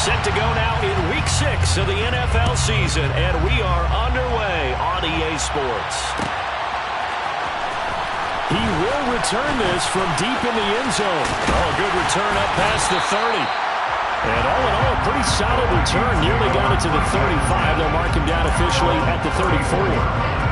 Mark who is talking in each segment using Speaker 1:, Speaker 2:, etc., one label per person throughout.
Speaker 1: Set to go now in Week 6 of the NFL season, and we are underway on EA Sports. He will return this from deep in the end zone. Oh, good return up past the 30. And all in all, a pretty solid return. Nearly got it to the 35. They'll mark him down officially at the 34.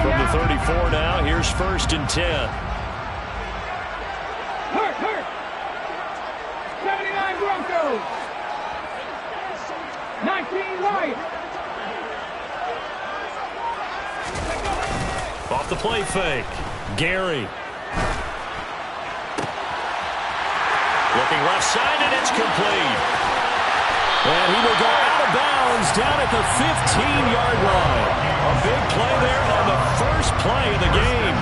Speaker 1: From the 34 now, here's 1st and 10.
Speaker 2: Hurt. 79 Broncos. 19 Lions.
Speaker 1: Off the play fake. Gary. Looking left side, and it's complete. And he will go out of bounds down at the 15-yard line. A big play there on the first play of the game.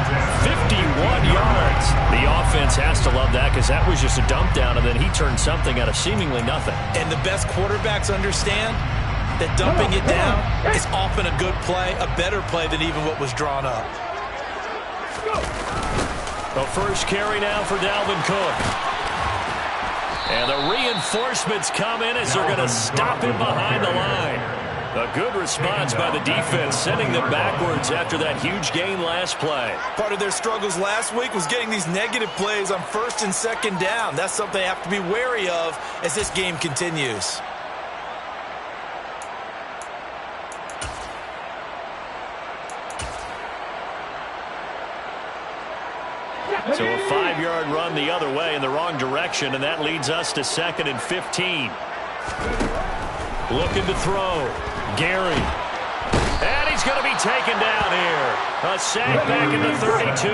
Speaker 1: 51 yards. The offense has to love that because that was just a dump down, and then he turned something out of seemingly nothing.
Speaker 3: And the best quarterbacks understand that dumping it down is often a good play, a better play than even what was drawn up.
Speaker 1: The first carry now for Dalvin Cook. And the reinforcements come in as they're going to stop him behind the line. A good response by the defense, sending them backwards after that huge gain last play.
Speaker 3: Part of their struggles last week was getting these negative plays on 1st and 2nd down. That's something they have to be wary of as this game continues.
Speaker 1: So a 5-yard run the other way in the wrong direction, and that leads us to 2nd and 15. Looking to throw. Gary. And he's going to be taken down here. A sack back in the 32.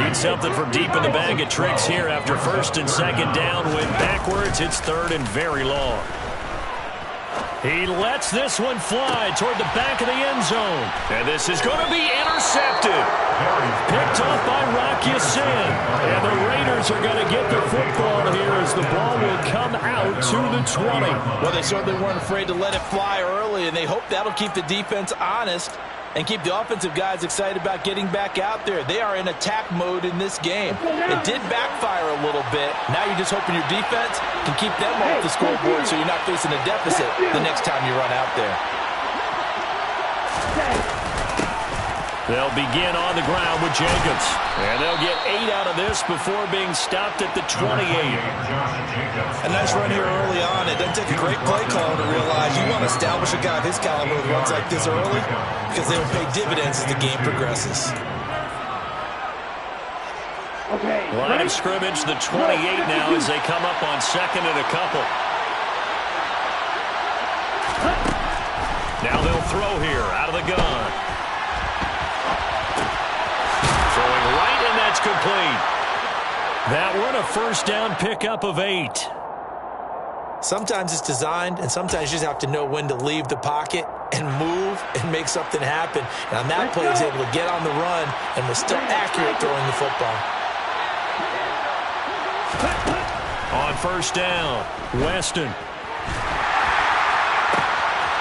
Speaker 1: Need something from deep in the bag of tricks here after 1st and 2nd down. Went backwards. It's 3rd and very long. He lets this one fly toward the back of the end zone. And this is going to be intercepted. Picked off by Rocky Sin. And the Raiders are going to get the football here as the ball will come out to the 20.
Speaker 3: Well, they certainly weren't afraid to let it fly early, and they hope that'll keep the defense honest and keep the offensive guys excited about getting back out there. They are in attack mode in this game. It did backfire a little bit. Now you're just hoping your defense can keep them off the scoreboard so you're not facing a deficit the next time you run out there.
Speaker 1: They'll begin on the ground with Jacobs. And they'll get 8 out of this before being stopped at the 28.
Speaker 3: A nice run here early on. It doesn't take a great play call to realize you want to establish a guy of his caliber who runs like this early because they will pay dividends as the game progresses.
Speaker 1: Line of scrimmage, the 28 now as they come up on 2nd and a couple. Now they'll throw here out of the gun. Throwing right, and that's complete. That one a 1st down pickup of 8.
Speaker 3: Sometimes it's designed, and sometimes you just have to know when to leave the pocket and move and make something happen. And on that play, he's able to get on the run and was still accurate throwing the football.
Speaker 1: On 1st down, Weston.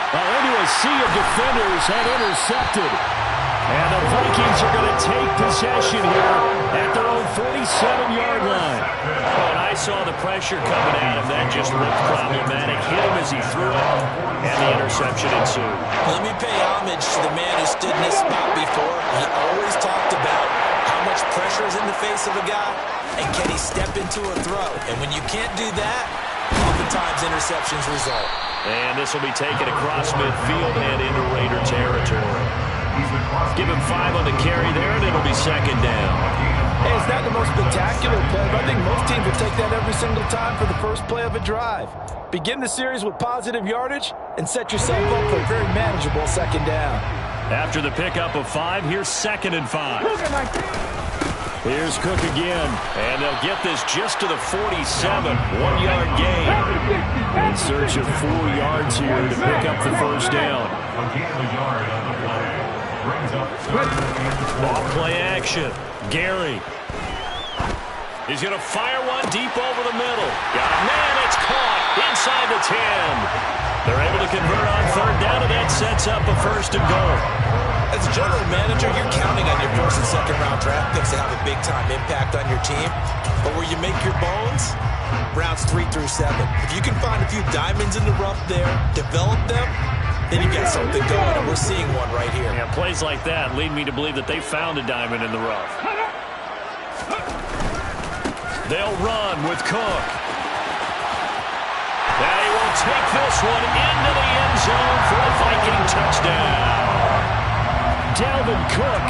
Speaker 1: Into a sea of defenders and intercepted. And the Vikings are going to take possession here at their own 47-yard line. Oh, and I saw the pressure coming at him. That just looked problematic. Hit him as he threw it, and the interception ensued.
Speaker 3: Let me pay homage to the man who stood in this spot before. He always talked about how much pressure is in the face of a guy, and can he step into a throw. And when you can't do that, oftentimes interceptions result.
Speaker 1: And this will be taken across midfield and into Raider territory. Give him 5 on the carry there, and it'll be 2nd down.
Speaker 3: Hey, it's not the most spectacular play, but I think most teams will take that every single time for the first play of a drive. Begin the series with positive yardage and set yourself up for a very manageable 2nd down.
Speaker 1: After the pickup of 5, here's 2nd and 5. Here's Cook again, and they'll get this just to the 47, 1-yard gain. In search of 4 yards here to pick up the 1st down. Off play action, Gary. He's going to fire one deep over the middle. Got a man, it's caught inside the 10. They're able to convert on third down, and that sets up a first and goal.
Speaker 3: As a general manager, you're counting on your first and second round draft picks to have a big-time impact on your team. But where you make your bones, rounds 3 through 7. If you can find a few diamonds in the rough there, develop them, then you got something going, and we're seeing one right here.
Speaker 1: Yeah, plays like that lead me to believe that they found a diamond in the rough. They'll run with Cook. And he will take this one into the end zone for a Viking touchdown. Dalvin Cook,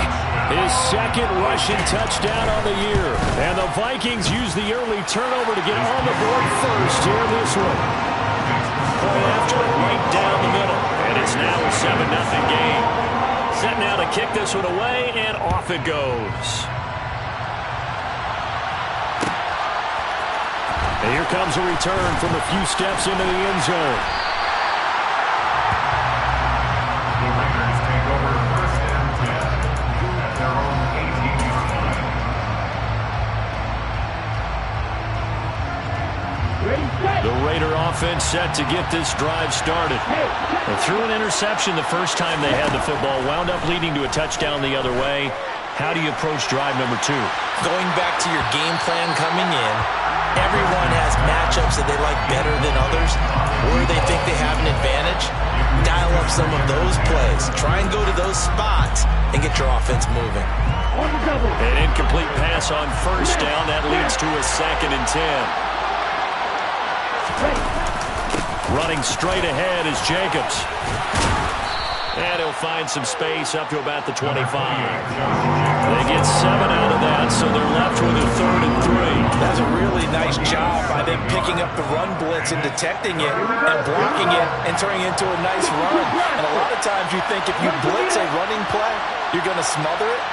Speaker 1: his second rushing touchdown on the year. And the Vikings use the early turnover to get on the board first here in this one. Point after right down the middle. And it's now a 7-0 game. Set now to kick this one away, and off it goes. And here comes a return from a few steps into the end zone.
Speaker 4: The Raiders take over first and 10 at their own 18-yard line.
Speaker 1: The Raider offense set to get this drive started. They threw an interception the first time they had the football, wound up leading to a touchdown the other way. How do you approach drive number 2?
Speaker 3: Going back to your game plan coming in, everyone has matchups that they like better than others, where they think they have an advantage. Dial up some of those plays. Try and go to those spots and get your offense moving.
Speaker 1: An incomplete pass on first down. That leads to a 2nd and 10. Running straight ahead is Jacobs. And he'll find some space up to about the 25. They get 7 out of that, so they're left with a 3rd and 3.
Speaker 3: That's a really nice job by them picking up the run blitz and detecting it and blocking it and turning it into a nice run. And a lot of times you think if you blitz a running play, you're going to smother it.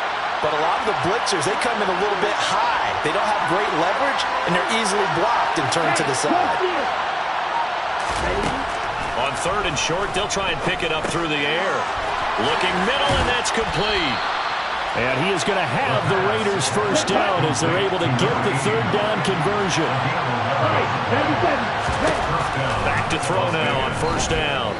Speaker 3: But a lot of the blitzers, they come in a little bit high. They don't have great leverage, and they're easily blocked and turned to the side.
Speaker 1: On 3rd and short, they'll try and pick it up through the air. Looking middle, and that's complete. And he is going to have the Raiders first down as they're able to get the 3rd down conversion. Back to throw now on first down.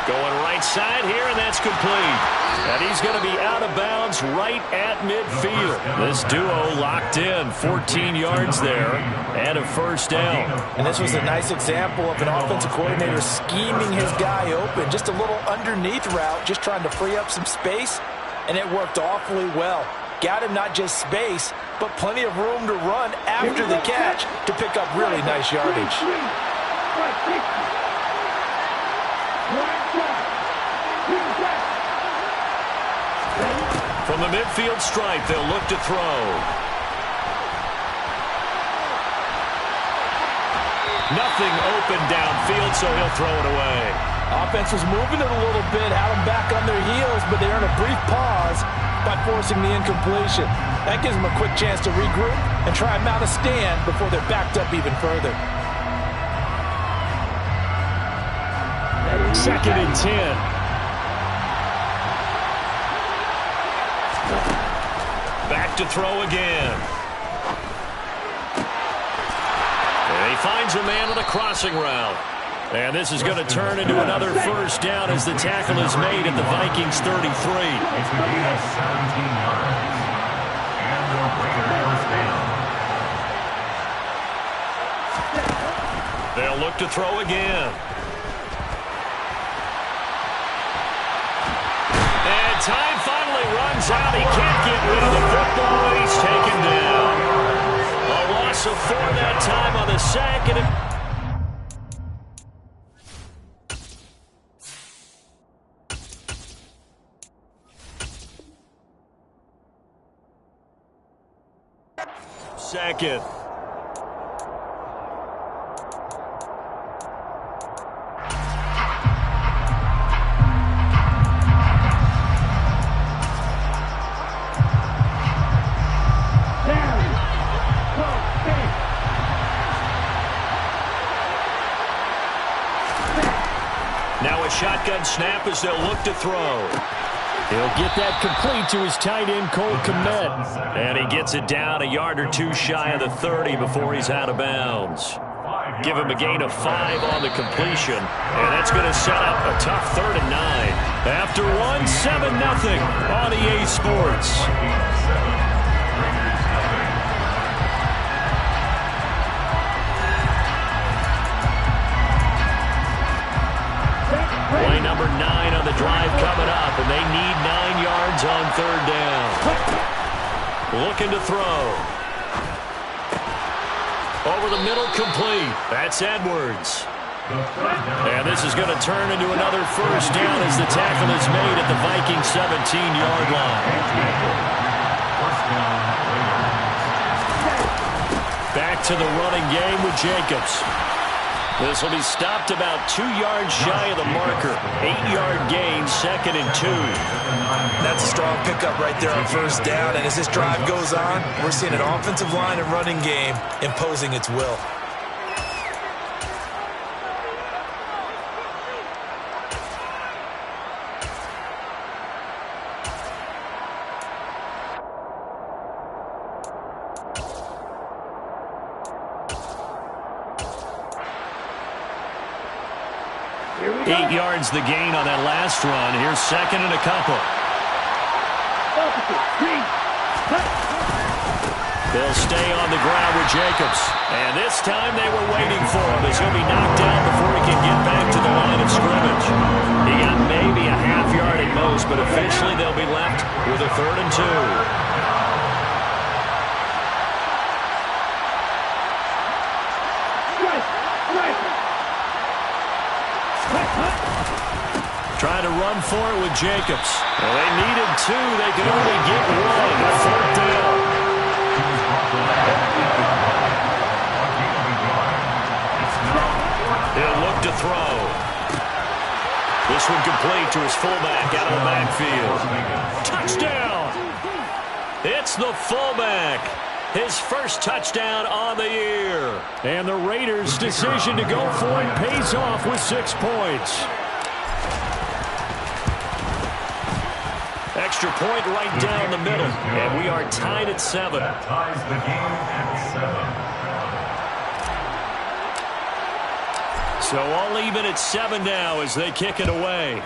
Speaker 1: Going right side here, and that's complete. And he's going to be out of bounds right at midfield. This duo locked in, 14 yards there, and a first down.
Speaker 3: And this was a nice example of an offensive coordinator scheming his guy open. Just a little underneath route, just trying to free up some space, and it worked awfully well. Got him not just space, but plenty of room to run after the catch to pick up really nice yardage.
Speaker 1: From the midfield stripe, they'll look to throw. Nothing open downfield, so he'll throw it away.
Speaker 3: Offense was moving it a little bit, had them back on their heels, but they earned a brief pause by forcing the incompletion. That gives them a quick chance to regroup and try and mount a stand before they're backed up even further.
Speaker 1: 2nd and 10. Back to throw again. And he finds a man on a crossing route. And this is going to turn into another first down as the tackle is made at the Vikings 33.
Speaker 4: It's going to be a 17 yards. And the Raiders first down.
Speaker 1: They'll look to throw again. And time finally runs out. He can't get rid of the football. He's taken down. A loss of 4 that time on the sack. And second. Now a shotgun snap as they'll look to throw. He'll get that complete to his tight end, Cole Kmet. And he gets it down a yard or two shy of the 30 before he's out of bounds. Give him a gain of 5 on the completion. And that's going to set up a tough 3rd and 9. After one, 7-0 on EA Sports. Play number 9 on the drive coming up, and they need 9 yards on 3rd down. Looking to throw. Over the middle, complete. That's Edwards. And this is going to turn into another 1st down as the tackle is made at the Vikings 17-yard line. Back to the running game with Jacobs. This will be stopped about 2 yards shy of the marker. 8-yard gain, 2nd and 2.
Speaker 3: That's a strong pickup right there on 1st down. And as this drive goes on, we're seeing an offensive line and running game imposing its will.
Speaker 1: Eight yards the gain on that last run. Here's 2nd and a couple. They'll stay on the ground with Jacobs. And this time they were waiting for him as he'll be knocked down before he can get back to the line of scrimmage. He got maybe a half yard at most, but officially they'll be left with a 3rd and 2. Trying to run for it with Jacobs. Well, they needed 2. They could only get 1. 4th down. He'll look to throw. This one complete to his fullback out of the backfield. Touchdown! It's the fullback. His first touchdown on the year. And the Raiders' decision to go for it pays off with 6 points. Extra point right down the middle. And we are tied at 7.
Speaker 4: That ties the game at 7.
Speaker 1: So all even at 7 now as they kick it away.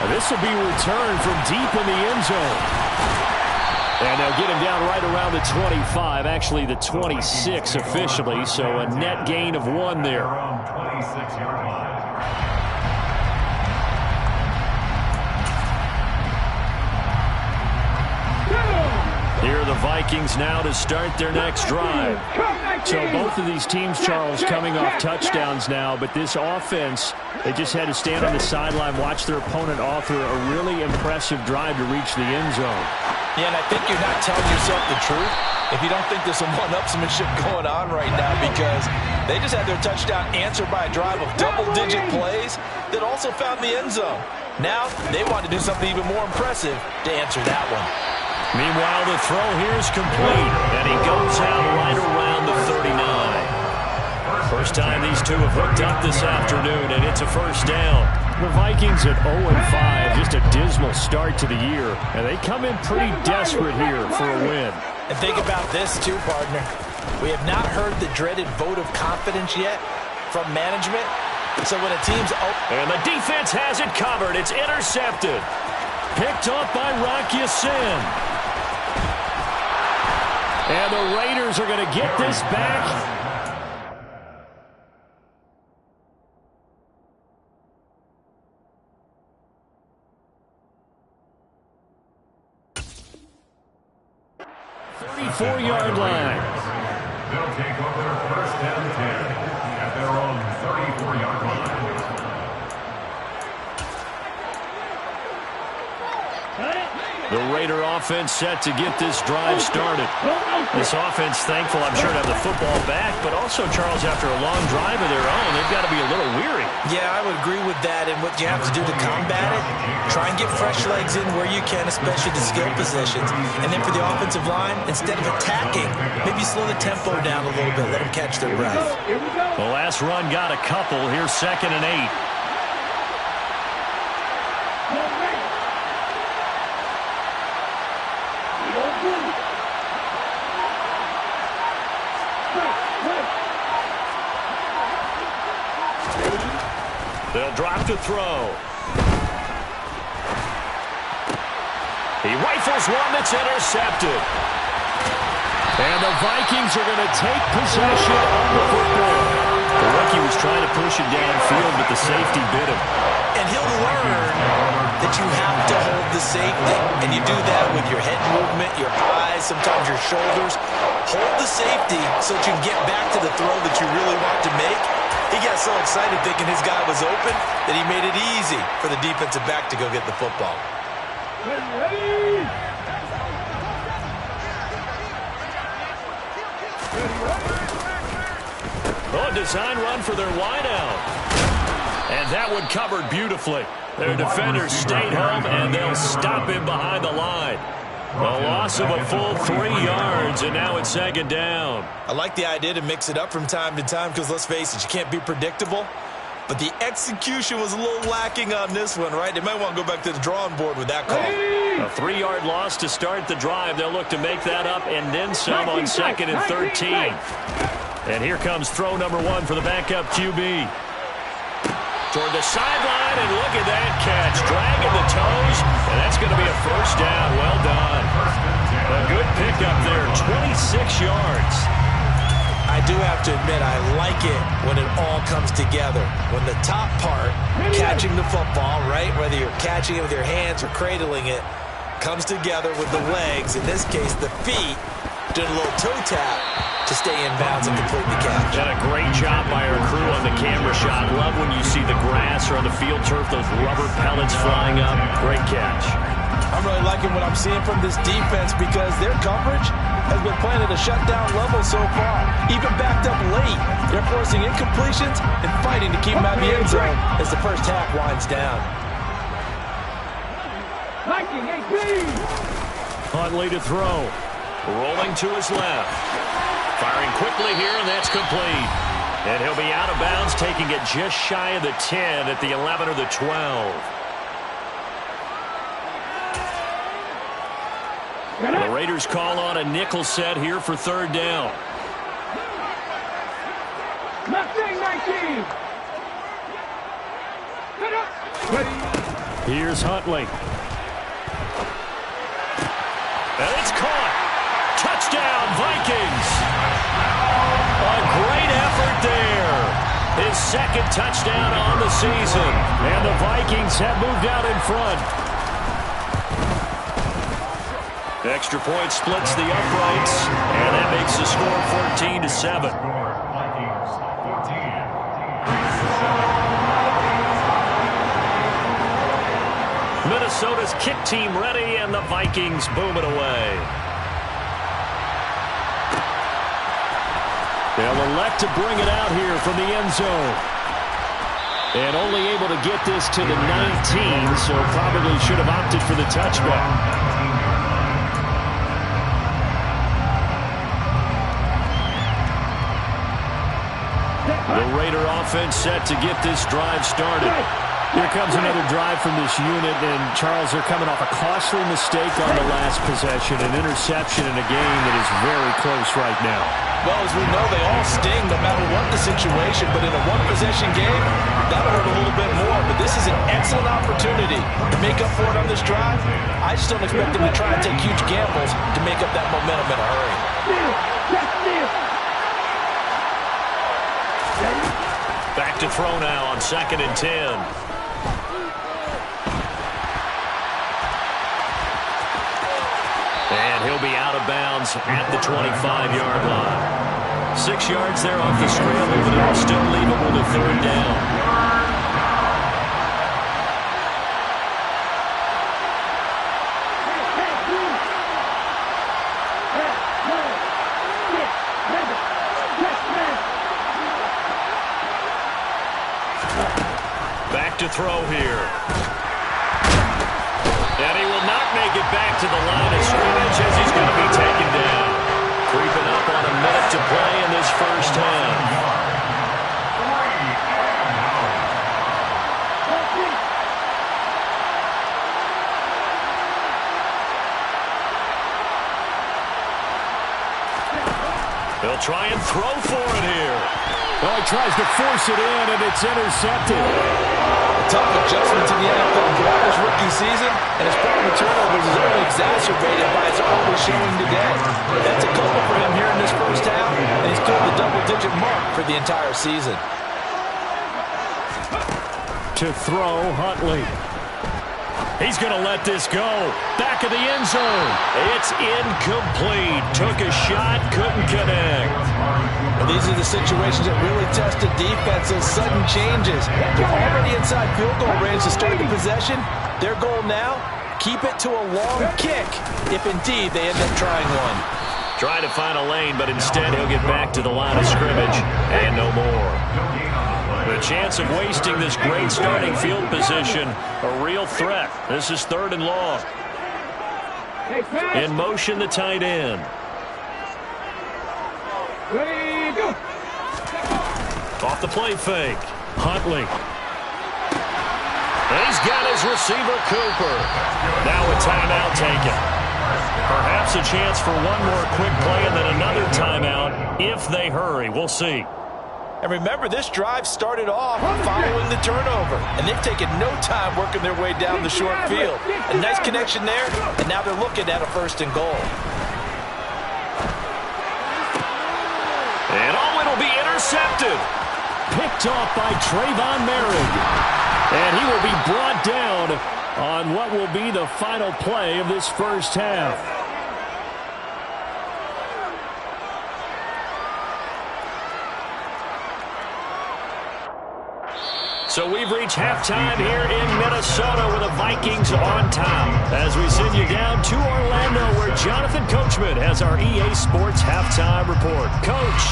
Speaker 1: This will be returned from deep in the end zone. And they'll get him down right around the 25, actually the 26 officially, so a net gain of 1 there.
Speaker 4: Around 26-yard line.
Speaker 1: Here are the Vikings now to start their next drive. So both of these teams, Charles, coming off touchdowns now, but this offense, they just had to stand on the sideline, watch their opponent author a really impressive drive to reach the end zone.
Speaker 3: Yeah, and I think you're not telling yourself the truth if you don't think there's some one-upsmanship going on right now, because they just had their touchdown answered by a drive of double-digit plays that also found the end zone. Now they want to do something even more impressive to answer that one.
Speaker 1: Meanwhile, the throw here is complete, and he goes out right around the 39. First time these two have hooked up this afternoon, and it's a 1st down. The Vikings at 0-5, just a dismal start to the year, and they come in pretty desperate here for a win.
Speaker 3: And think about this too, partner. We have not heard the dreaded vote of confidence yet from management. So when a team's...
Speaker 1: And the defense has it covered. It's intercepted. Picked up by Rocky Sin. And the Raiders are going to get this back. Four-yard line.
Speaker 4: They'll take over 1st and 10 at their own 34-yard line.
Speaker 1: The Raider offense set to get this drive started. This offense thankful, I'm sure, to have the football back, but also, Charles, after a long drive of their own, they've got to be a little weary.
Speaker 3: Yeah, I would agree with that, and what you have to do to combat it, Try and get fresh legs in where you can, especially the skill positions. And then for the offensive line, instead of attacking, maybe slow the tempo down a little bit. Let them catch their breath.
Speaker 1: The last run got a couple. Here's 2nd and 8. They'll drop to throw. He rifles one that's intercepted. And the Vikings are going to take possession of the football. The rookie was trying to push it downfield, but the safety bit him.
Speaker 3: And he'll learn that you have to hold the safety. And you do that with your head movement, your eyes, sometimes your shoulders. Hold the safety so that you can get back to the throw that you really want to make. He got so excited thinking his guy was open that he made it easy for the defensive back to go get the football.
Speaker 1: Oh, design run for their wideout. And that one covered beautifully. Their defenders stayed home, and they'll stop him behind the line. A loss of a full 3 yards, and now it's 2nd down.
Speaker 3: I like the idea to mix it up from time to time because, let's face it, you can't be predictable. But the execution was a little lacking on this one, right? They might want to go back to the drawing board with that call.
Speaker 1: A 3-yard loss to start the drive. They'll look to make that up and then some on 2nd and 13. And here comes throw number 1 for the backup QB. Toward the sideline, and look at that catch. Dragging the toes, and that's going to be a 1st down. Well done. A good pickup there, 26 yards.
Speaker 3: I do have to admit, I like it when it all comes together. When the top part, catching the football, right, whether you're catching it with your hands or cradling it, comes together with the legs, in this case the feet, doing a little toe tap to stay in bounds and complete the catch.
Speaker 1: Done a great job by our crew on the camera shot. Love when you see the grass or on the field turf, those rubber pellets flying up. Great catch.
Speaker 3: I'm really liking what I'm seeing from this defense because their coverage has been playing at a shutdown level so far. Even backed up late, they're forcing incompletions and fighting to keep them out of the end zone as the first half winds down.
Speaker 1: Huntley to throw. Rolling to his left. Firing quickly here, and that's complete. And he'll be out of bounds, taking it just shy of the 10 at the 11 or the 12. The Raiders call on a nickel set here for 3rd down. Here's Huntley. And it's caught. Touchdown, Vikings. A great effort there. His 2nd touchdown on the season. And the Vikings have moved out in front. Extra point splits the uprights, and that makes the score 14-7. Minnesota's kick team ready, and the Vikings boom it away. They'll elect to bring it out here from the end zone. And only able to get this to the 19, so probably should have opted for the touchback. The Raider offense set to get this drive started. Here comes another drive from this unit, and Charles, they're coming off a costly mistake on the last possession, an interception in a game that is very close right now.
Speaker 3: Well, as we know, they all sting no matter what the situation, but in a one-possession game, that'll hurt a little bit more. But this is an excellent opportunity to make up for it on this drive. I just don't expect them to try and take huge gambles to make up that momentum in a hurry.
Speaker 1: Back to throw now on 2nd and 10. And he'll be out of bounds at the 25-yard line. 6 yards there off the scramble, but it'll still leave him with a 3rd down. Back to throw here. back to the line of scrimmage as he's going to be taken down. Creeping up on a minute to play in this first half. He'll try and throw for it here.
Speaker 5: Well, he tries to force it in, and it's intercepted.
Speaker 3: A tough adjustment to the NFL throughout his rookie season, and his problem with turnovers is only exacerbated by his early showing today. That's a couple for him here in this first half, and he's cleared the double-digit mark for the entire season.
Speaker 5: To throw, Huntley.
Speaker 1: He's going to let this go. Back of the end zone. It's incomplete. Took a shot, couldn't connect.
Speaker 3: Well, these are the situations that really test a defense, those sudden changes. They're already inside field goal range to start the possession. Their goal now, keep it to a long kick, if indeed they end up trying one.
Speaker 1: Trying to find a lane, but instead he'll get back to the line of scrimmage. And no more. The chance of wasting this great starting field position, a real threat. This is 3rd and long. In motion, the tight end.
Speaker 2: Ready, go.
Speaker 1: Off the play fake. Huntley. He's got his receiver, Cooper. Now a timeout taken. Perhaps a chance for one more quick play and then another timeout if they hurry. We'll see.
Speaker 3: And remember, this drive started off following the turnover, and they've taken no time working their way down the short field. A nice connection there, and now they're looking at a 1st and goal.
Speaker 1: And it'll be intercepted.
Speaker 5: Picked off by Trayvon Merrick.
Speaker 1: And he will be brought down on what will be the final play of this first half. So we've reached halftime here in Minnesota with the Vikings on top. As we send you down to Orlando where Jonathan Coachman has our EA Sports halftime report. Coach.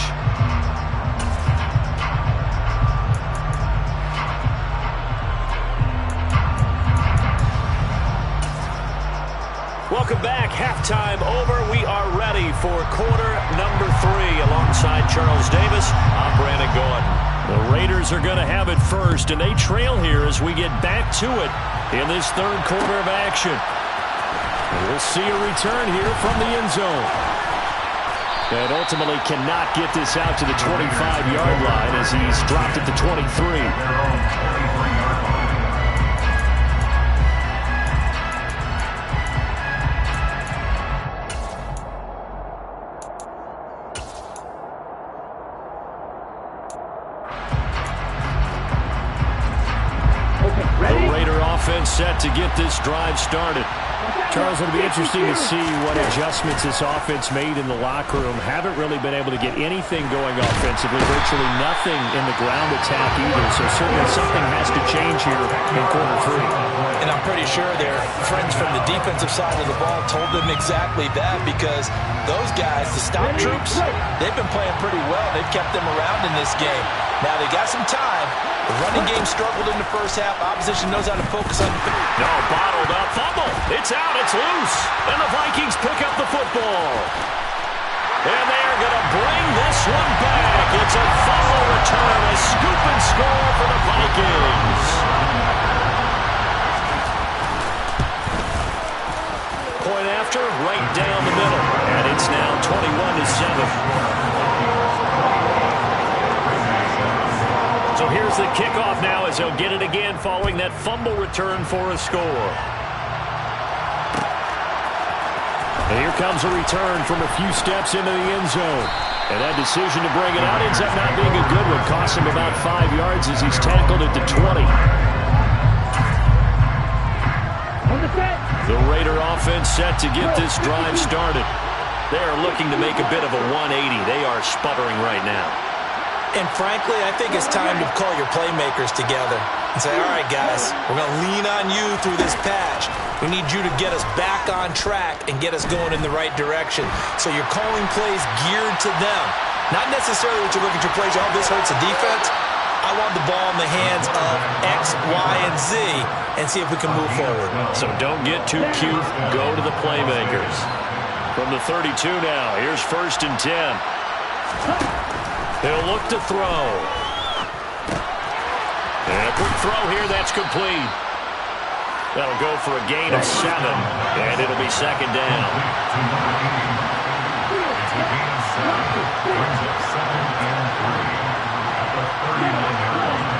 Speaker 1: Welcome back. Halftime over. We are ready for quarter number 3 alongside Charles Davis. I'm Brandon Gordon. The Raiders are going to have it first, and they trail here as we get back to it in this 3rd quarter of action. And we'll see a return here from the end zone. And ultimately cannot get this out to the 25-yard line as he's dropped at the 23. Set to get this drive started.
Speaker 5: Charles, it'll be interesting to see what adjustments this offense made in the locker room. Haven't really been able to get anything going offensively. Virtually nothing in the ground attack either. So certainly something has to change here in quarter 3.
Speaker 3: And I'm pretty sure their friends from the defensive side of the ball told them exactly that, because those guys, the stop troops, they've been playing pretty well. They've kept them around in this game. Now they got some time. The running game struggled in the first half. Opposition knows how to focus on the...
Speaker 1: No, bottled up. Fumble. It's out. It's loose. And the Vikings pick up the football. And they are going to bring this one back. It's a fumble return. A scoop and score for the Vikings. Point after, right down the middle. And it's now 21-7. So here's the kickoff now as he'll get it again following that fumble return for a score. And here comes a return from a few steps into the end zone. And that decision to bring it out ends up not being a good one. Costs him about 5 yards as he's tackled at the 20. The Raider offense set to get this drive started. They are looking to make a bit of a 180. They are sputtering right now.
Speaker 3: And frankly, I think it's time to call your playmakers together and say, all right, guys, we're going to lean on you through this patch. We need you to get us back on track and get us going in the right direction. So you're calling plays geared to them. Not necessarily that you look at your plays, oh, this hurts the defense. I want the ball in the hands of X, Y, and Z and see if we can move forward.
Speaker 1: So don't get too cute. Go to the playmakers. From the 32 now, here's 1st and 10. He'll look to throw. And a quick throw here, that's complete. That'll go for a gain of 7, and it'll be 2nd down.
Speaker 4: It's a gain of 7. Brings up 2nd and 3 at the 31-yard line.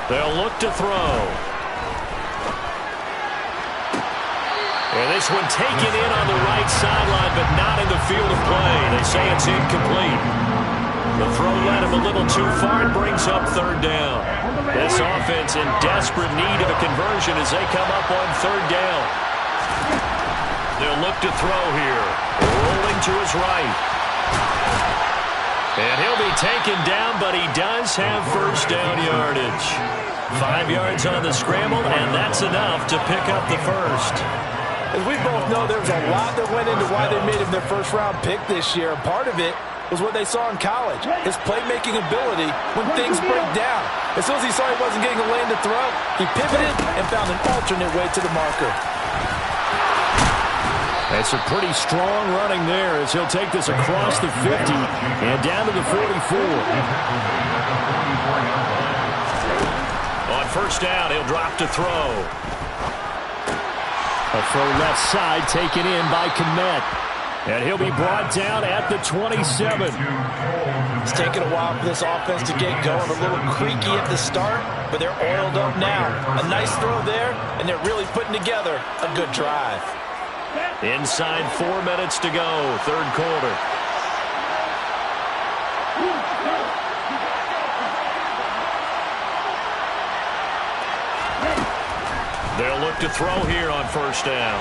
Speaker 1: They'll look to throw. And this one taken in on the right sideline, but not in the field of play. They say it's incomplete. The throw led him a little too far and brings up 3rd down. This offense in desperate need of a conversion as they come up on 3rd down. They'll look to throw here. Rolling to his right. And he'll be taken down, but he does have 1st down yardage. 5 yards on the scramble, and that's enough to pick up the 1st.
Speaker 3: As we both know, there was a lot that went into why they made him their first-round pick this year. And part of it was what they saw in college, his playmaking ability when things break down. As soon as he saw he wasn't getting a lane to throw, he pivoted and found an alternate way to the marker.
Speaker 5: That's a pretty strong running there as he'll take this across the 50 and down to the 44.
Speaker 1: On 1st down, he'll drop to throw.
Speaker 5: A throw left side taken in by Kmet. And he'll be brought down at the 27.
Speaker 3: It's taken a while for this offense to get going. A little creaky at the start, but they're oiled up now. A nice throw there, and they're really putting together a good drive.
Speaker 1: Inside 4 minutes to go, 3rd quarter. They'll look to throw here on 1st down.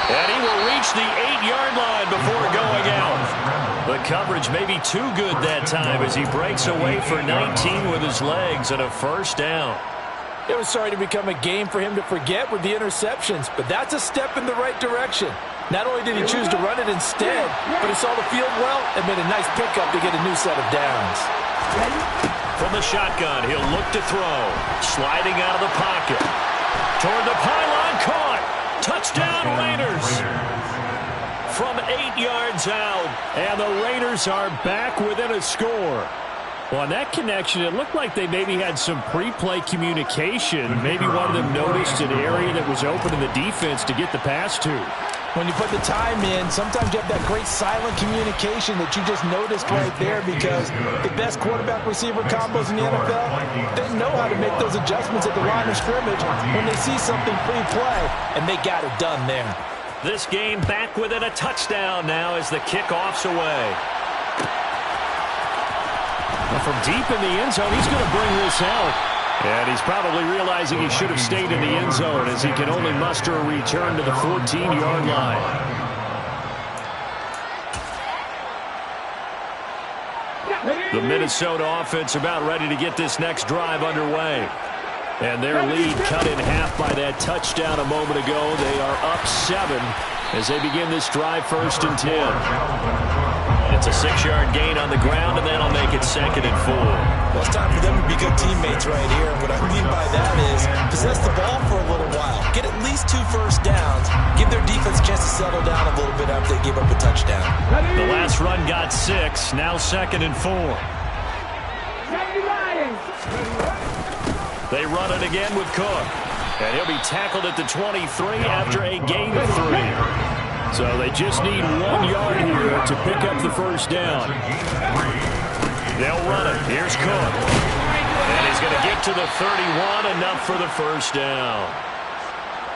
Speaker 1: And he will reach the 8-yard line before going out. The coverage may be too good that time as he breaks away for 19 with his legs and a 1st down.
Speaker 3: It was starting to become a game for him to forget with the interceptions, but that's a step in the right direction. Not only did he choose to run it instead, but he saw the field well and made a nice pickup to get a new set of downs.
Speaker 1: From the shotgun, he'll look to throw. Sliding out of the pocket. Toward the pylon, caught. Touchdown, Raiders. From 8 yards out. And the Raiders are back within a score.
Speaker 5: Well, on that connection, it looked like they maybe had some pre-play communication. Maybe one of them noticed an area that was open in the defense to get the pass to.
Speaker 3: When you put the time in, sometimes you have that great silent communication that you just noticed right there, because the best quarterback-receiver combos in the NFL, they know how to make those adjustments at the line of scrimmage when they see something pre-play, and they got it done there.
Speaker 1: This game back within a touchdown now as the kickoff's away.
Speaker 5: Well, from deep in the end zone, he's going to bring this out. And he's probably realizing he should have stayed in the end zone as he can only muster a return to the 14-yard line. The Minnesota offense about ready to get this next drive underway. And their lead cut in half by that touchdown a moment ago. They are up 7 as they begin this drive 1st and 10.
Speaker 1: It's a 6-yard gain on the ground, and that'll make it 2nd and 4.
Speaker 3: Well, it's time for them to be good teammates right here. What I mean by that is possess the ball for a little while. Get at least 2 first downs. Give their defense a chance to settle down a little bit after they give up a touchdown.
Speaker 1: The last run got 6. Now 2nd and 4. They run it again with Cook. And he'll be tackled at the 23 after a gain of 3.
Speaker 5: So they just need 1 yard here to pick up the 1st down.
Speaker 1: They'll run it. Here's Cook. And he's going to get to the 31, enough for the 1st down.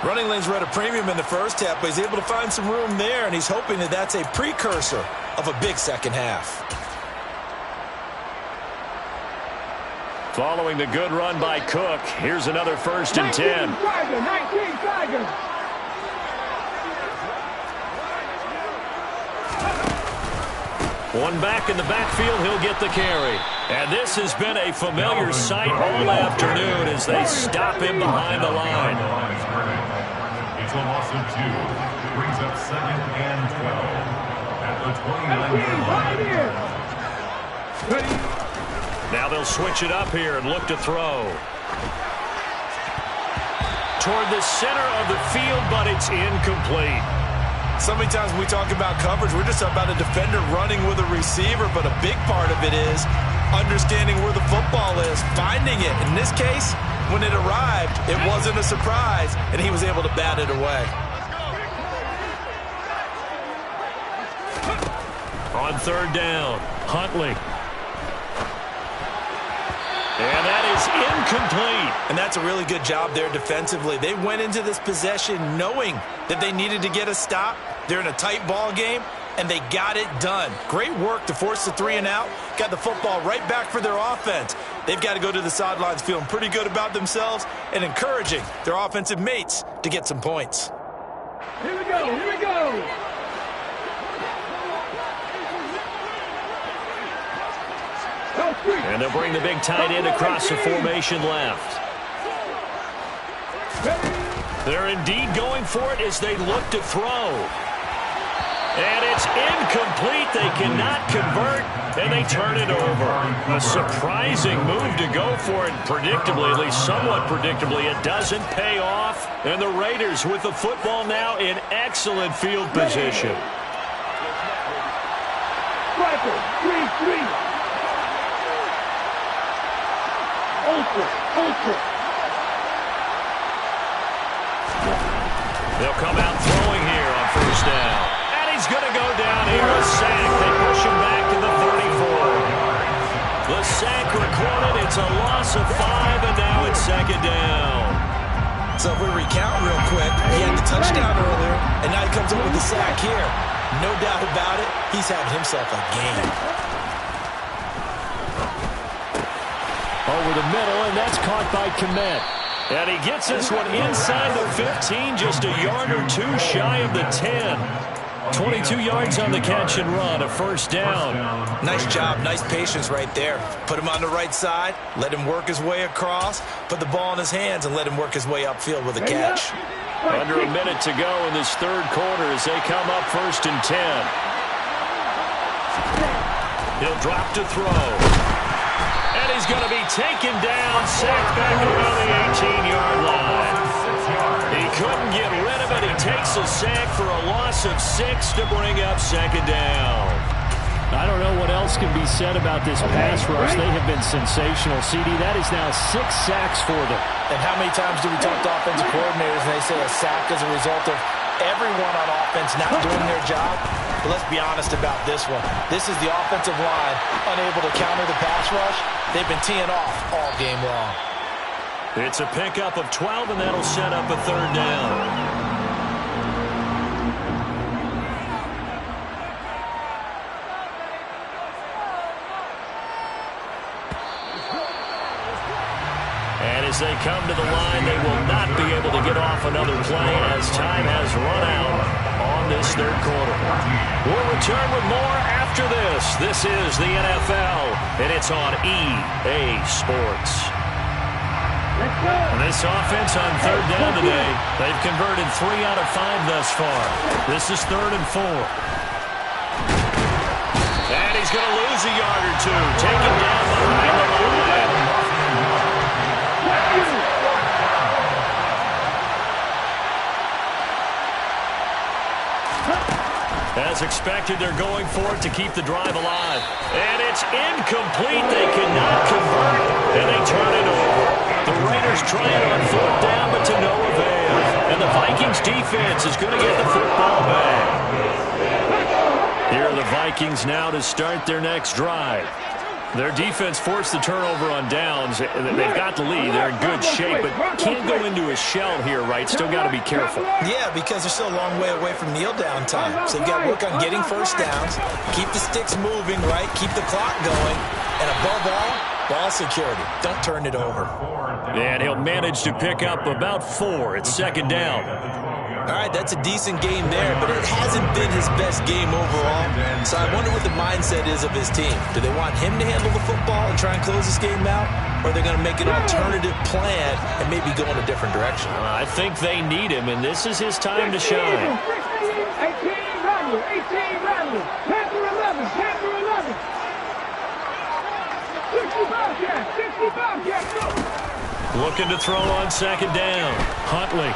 Speaker 3: Running lanes were at a premium in the first half, but he's able to find some room there, and he's hoping that that's a precursor of a big second half.
Speaker 1: Following the good run by Cook, here's another 1st and 10.
Speaker 2: 19 Tigers.
Speaker 1: One back in the backfield, he'll get the carry. And this has been a familiar sight all afternoon as they stop him behind the line.
Speaker 4: It's a loss of 2. brings up 2nd and 12 at the 29-yard line.
Speaker 1: Now they'll switch it up here and look to throw. Toward the center of the field, but it's incomplete.
Speaker 3: So many times when we talk about coverage, we're just about a defender running with a receiver, but a big part of it is understanding where the football is, finding it. In this case, when it arrived, it wasn't a surprise, and he was able to bat it away.
Speaker 1: On 3rd down, Huntley. And that is incomplete.
Speaker 3: And that's a really good job there defensively. They went into this possession knowing that they needed to get a stop. They're in a tight ball game, and they got it done. Great work to force the 3 and out. Got the football right back for their offense. They've got to go to the sidelines feeling pretty good about themselves and encouraging their offensive mates to get some points.
Speaker 2: Here we go, here we go.
Speaker 1: And they'll bring the big tight end across the formation left. They're indeed going for it as they look to throw. And it's incomplete. They cannot convert, and they turn it over. A surprising move to go for it. Predictably, at least somewhat predictably, it doesn't pay off. And the Raiders with the football now in excellent field position.
Speaker 2: Striker, 3-3. Ultra.
Speaker 1: They'll come out throwing here on 1st down. And he's going to go down here. A sack. They push him back to the 34. The sack recorded. It's a loss of 5, and now it's 2nd down.
Speaker 3: So if we recount real quick, he had the touchdown earlier, and now he comes up with the sack here. No doubt about it, he's having himself a game.
Speaker 1: Over the middle, and that's caught by Kmet. And he gets this one inside the 15, just a yard or 2 shy of the 10. 22 yards on the catch and run, a 1st down.
Speaker 3: Nice job, nice patience right there. Put him on the right side, let him work his way across, put the ball in his hands, and let him work his way upfield with a catch.
Speaker 1: Under a minute to go in this 3rd quarter as they come up 1st and 10. He'll drop to throw. And he's going to be taken down, sacked back around the 18-yard line. He couldn't get rid of it. He takes a sack for a loss of 6 to bring up 2nd down.
Speaker 5: I don't know what else can be said about this pass rush. They have been sensational. CD, that is now 6 sacks for them.
Speaker 3: And how many times do we talk to offensive coordinators and they say a sack is a result of everyone on offense not doing their job? But let's be honest about this one. This is the offensive line unable to counter the pass rush. They've been teeing off all game long.
Speaker 1: It's a pickup of 12, and that'll set up a 3rd down. And as they come to the line, they will not be able to get off another play as time has run out on this 3rd quarter. We'll return with more after this. This is the NFL, and it's on EA Sports. And this offense on 3rd down today, they've converted 3 out of 5 thus far. This is 3rd and 4. And he's going to lose a yard or 2, taken down behind the line. As expected, they're going for it to keep the drive alive. And it's incomplete. They cannot convert, and they turn it over. The Raiders try it on 4th down, but to no avail. And the Vikings defense is going to get the football back. Here are the Vikings now to start their next drive. Their defense forced the turnover on downs. They've got the lead. They're in good shape, but can't go into a shell here, right? Still got to be careful.
Speaker 3: Yeah, because they're still a long way away from kneel down time. So you've got to work on getting 1st downs, keep the sticks moving, right? Keep the clock going. And above all, Ball security. Don't turn it over.
Speaker 1: And he'll manage to pick up about 4. It's second down.
Speaker 3: All right, that's a decent game there, but it hasn't been his best game overall. So I wonder what the mindset is of his team. Do they want him to handle the football and try and close this game out? Or are they going to make an alternative plan and maybe go in a different direction?
Speaker 1: I think they need him, and this is his time to shine.
Speaker 2: 18 Rebels, 18 Rebels, Panther 11, Panther 11. 65 cat, 65 cat, go.
Speaker 1: Looking to throw on second down. Huntley.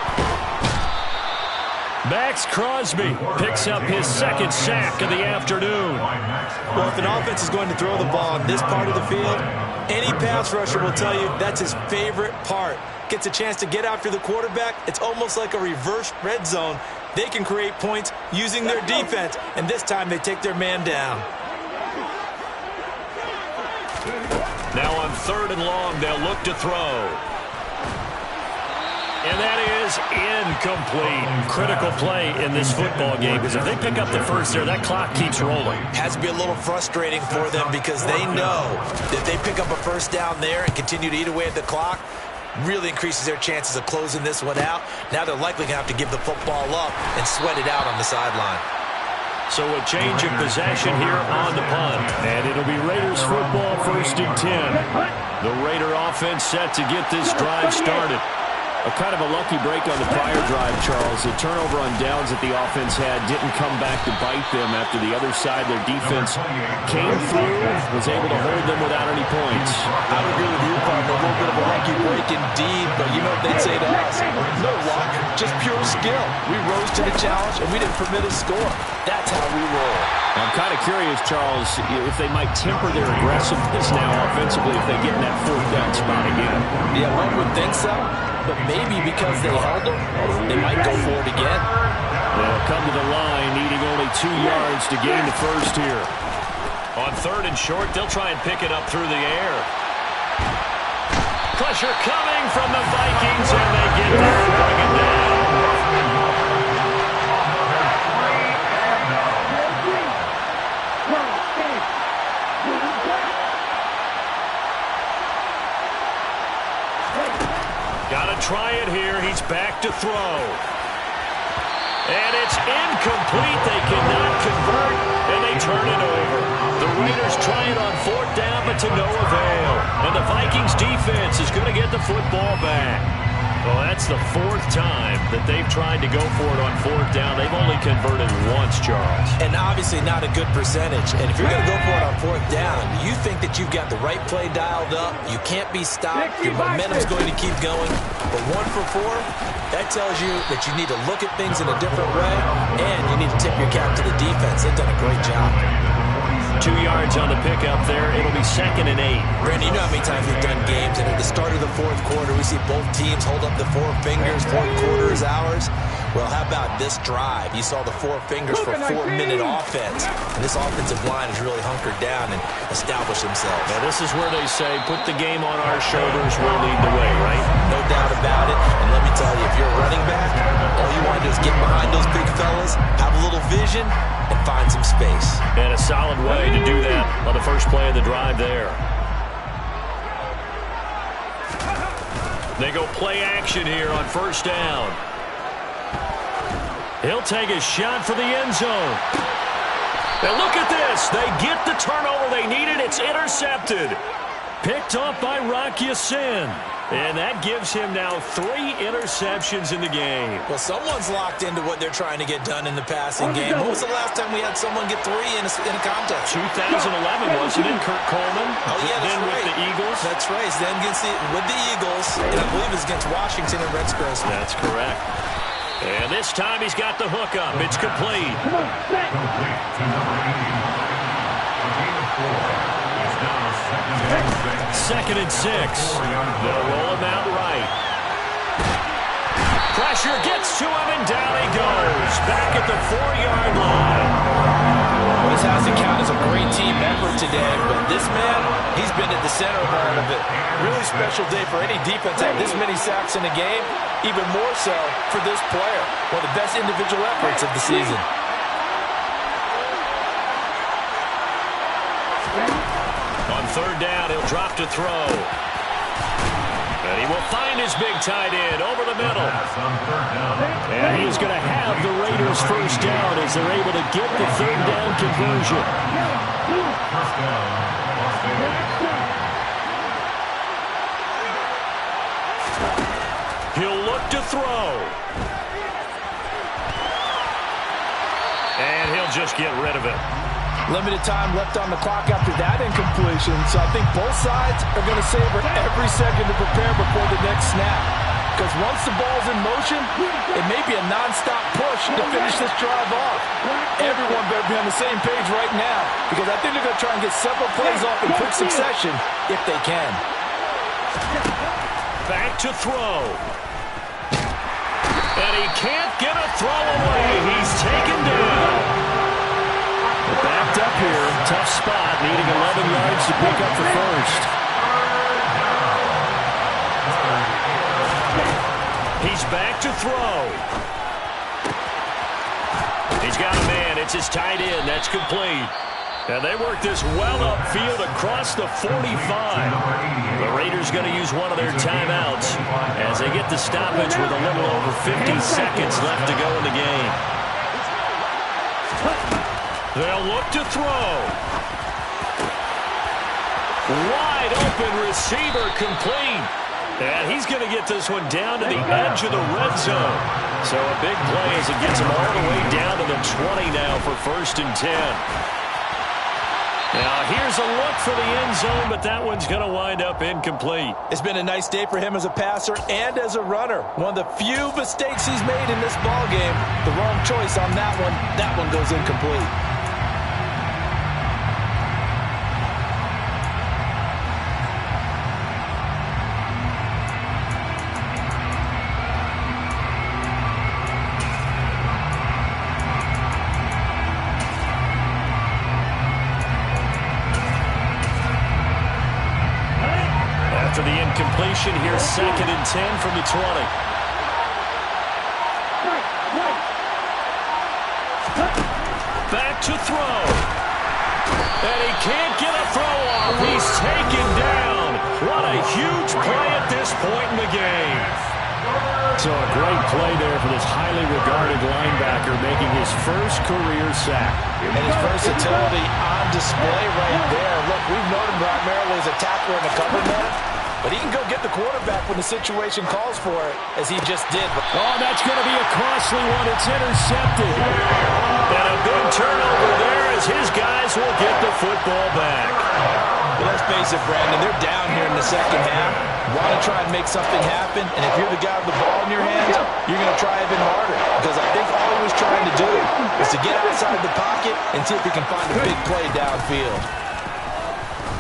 Speaker 1: Max Crosby picks up his second sack of the afternoon.
Speaker 3: Well, if an offense is going to throw the ball in this part of the field, any pass rusher will tell you that's his favorite part. Gets a chance to get after the quarterback. It's almost like a reverse red zone. They can create points using their defense, and this time they take their man down.
Speaker 1: Now on 3rd and long, they'll look to throw. And that is incomplete. Critical play in this football game, because if they pick up the first there, that clock keeps rolling.
Speaker 3: Has to be a little frustrating for them because they know that they pick up a first down there and continue to eat away at the clock, really increases their chances of closing this one out. Now they're likely going to have to give the football up and sweat it out on the sideline.
Speaker 1: So a change of possession here on the punt.
Speaker 5: And it'll be Raiders football, 1st and 10.
Speaker 1: The Raider offense set to get this drive started.
Speaker 5: A kind of a lucky break on the prior drive, Charles. The turnover on downs that the offense had didn't come back to bite them after the other side. Their defense came through, was able to hold them without any points.
Speaker 3: I would agree with you, partner. A little bit of a lucky break indeed, but you know what they'd say to us? No luck, just pure skill. We rose to the challenge, and we didn't permit a score. That's how we roll.
Speaker 5: I'm kind of curious, Charles, if they might temper their aggressiveness now offensively if they get in that 4th down spot again.
Speaker 3: Yeah, one would think so. But maybe because they held them, they might go for it again.
Speaker 5: They'll come to the line, needing only 2 yards to gain the first here.
Speaker 1: On 3rd and short, they'll try and pick it up through the air. Pressure coming from the Vikings, and they get there and bring it down. Got to try it here. He's back to throw. And it's incomplete. They cannot convert, and they turn it over. The Raiders try it on 4th down, but to no avail. And the Vikings defense is going to get the football back. Well, that's the 4th time that they've tried to go for it on 4th down. They've only converted once, Charles.
Speaker 3: And obviously not a good percentage. And if you're going to go for it on 4th down, you think that you've got the right play dialed up. You can't be stopped. Your momentum's going to keep going. But 1 for 4, that tells you that you need to look at things in a different way, and you need to tip your cap to the defense. They've done a great job.
Speaker 1: 2 yards on the pickup there. It'll be 2nd and 8.
Speaker 3: Brandon, you know how many times we've done games, and at the start of the 4th quarter, we see both teams hold up the 4 fingers. 4th quarter is ours. Well, how about this drive? You saw the 4 fingers for 4-minute offense. And this offensive line has really hunkered down and established themselves.
Speaker 1: Now, this is where they say, put the game on our shoulders, we'll lead the way, right?
Speaker 3: No doubt about it. And let me tell you, if you're a running back, all you want to do is get behind those big fellas, have a little vision, and find some space.
Speaker 1: And a solid way to do that on the first play of the drive there. They go play action here on 1st down. He'll take a shot for the end zone. And look at this. They get the turnover they needed. It's intercepted. Picked off by Rocky Sin. And that gives him now 3 interceptions in the game.
Speaker 3: Well, someone's locked into what they're trying to get done in the passing game. When was the last time we had someone get 3 in a contest?
Speaker 1: 2011, wasn't it? Kurt Coleman.
Speaker 3: Oh, yeah, that's
Speaker 1: then
Speaker 3: right.
Speaker 1: with the Eagles.
Speaker 3: That's right. Then with the Eagles, and I believe it's against Washington and Red Squares.
Speaker 1: That's correct. And this time he's got the hook up. It's complete. Second and 6. They'll roll him out right. Pressure gets to him, and down he goes. Back at the 4-yard line.
Speaker 3: Well, this has to count as a great team effort today, but this man, he's been at the center of all of it. Really special day for any defense to have this many sacks in a game, even more so for this player. One of the best individual efforts of the season.
Speaker 1: third down. He'll drop to throw. And he will find his big tight end over the middle.
Speaker 5: And he's going to have the Raiders first down as they're able to get the third down conversion.
Speaker 4: First down, Las Vegas.
Speaker 1: He'll look to throw. And he'll just get rid of it.
Speaker 3: Limited time left on the clock after that incompletion, so I think both sides are going to savor every second to prepare before the next snap. Because once the ball's in motion, it may be a non-stop push to finish this drive off. Everyone better be on the same page right now, because I think they're going to try and get several plays off in quick succession if they can.
Speaker 1: Back to throw. And he can't get a throw away. He's taken down.
Speaker 5: Backed up here, tough spot, needing 11 yards to pick up the first.
Speaker 1: He's back to throw. He's got a man. It's his tight end. That's complete. And they work this well upfield across the 45. The Raiders going to use one of their timeouts as they get the stoppage with a little over 50 seconds left to go in the game. They'll look to throw. Wide open receiver complete. And he's going to get this one down to the edge of the red zone. So a big play as it gets him all the way down to the 20 now for 1st and 10. Now here's a look for the end zone, but that one's going to wind up incomplete.
Speaker 3: It's been a nice day for him as a passer and as a runner. One of the few mistakes he's made in this ballgame. The wrong choice on that one. That one goes incomplete.
Speaker 1: After the incompletion, here's 2nd and 10 from the 20. Back to throw. And he can't get a throw off. He's taken down. What a huge play at this point in the game.
Speaker 5: So a great play there for this highly regarded linebacker making his first career sack.
Speaker 3: And his versatility on display right there. Look, we've known him primarily as a tackler and a cover man, but he can go get the quarterback when the situation calls for it, as he just did.
Speaker 5: Oh, that's going to be a costly one. It's intercepted.
Speaker 1: And a big turnover there as his guys will get the football back.
Speaker 3: Well, let's face it, Brandon, they're down here in the second half. Want to try and make something happen, and if you're the guy with the ball in your hands, you're going to try even harder, because I think all he was trying to do is to get outside the pocket and see if he can find a big play downfield.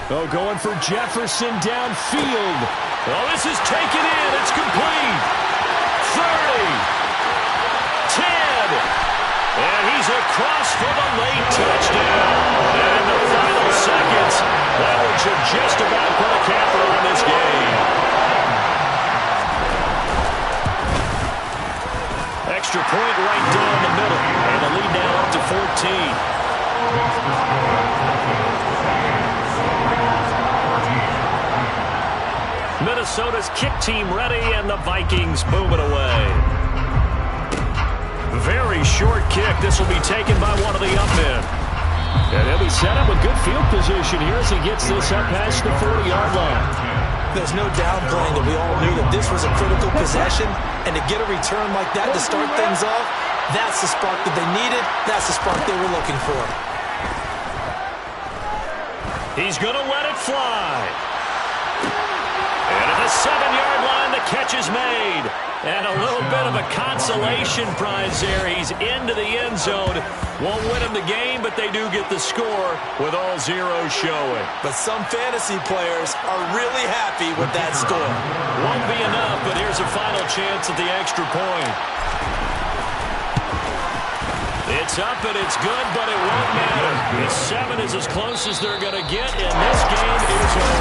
Speaker 5: Oh, going for Jefferson downfield.
Speaker 1: Oh, this is taken in. It's complete. 30. 10. And he's across for the late touchdown. And in the final seconds, that one should just about put a capper on this game. Extra point right down the middle. And the lead now up to 14. Minnesota's kick team ready, and the Vikings move it away. Very short kick. This will be taken by one of the up men. And he'll be set up with good field position here as he gets this up past the 40-yard line.
Speaker 3: There's no downplaying that we all knew that this was a critical possession, and to get a return like that to start things off, that's the spark that they needed. That's the spark they were looking for.
Speaker 1: He's going to let it fly. And at the 7-yard line, the catch is made. And a little bit of a consolation prize there. He's into the end zone. Won't win him the game, but they do get the score with all zeros showing.
Speaker 3: But some fantasy players are really happy with that score.
Speaker 1: Won't be enough, but here's a final chance at the extra point. It's up and it's good, but it won't matter. The 7 is as close as they're going to get, and this game is over.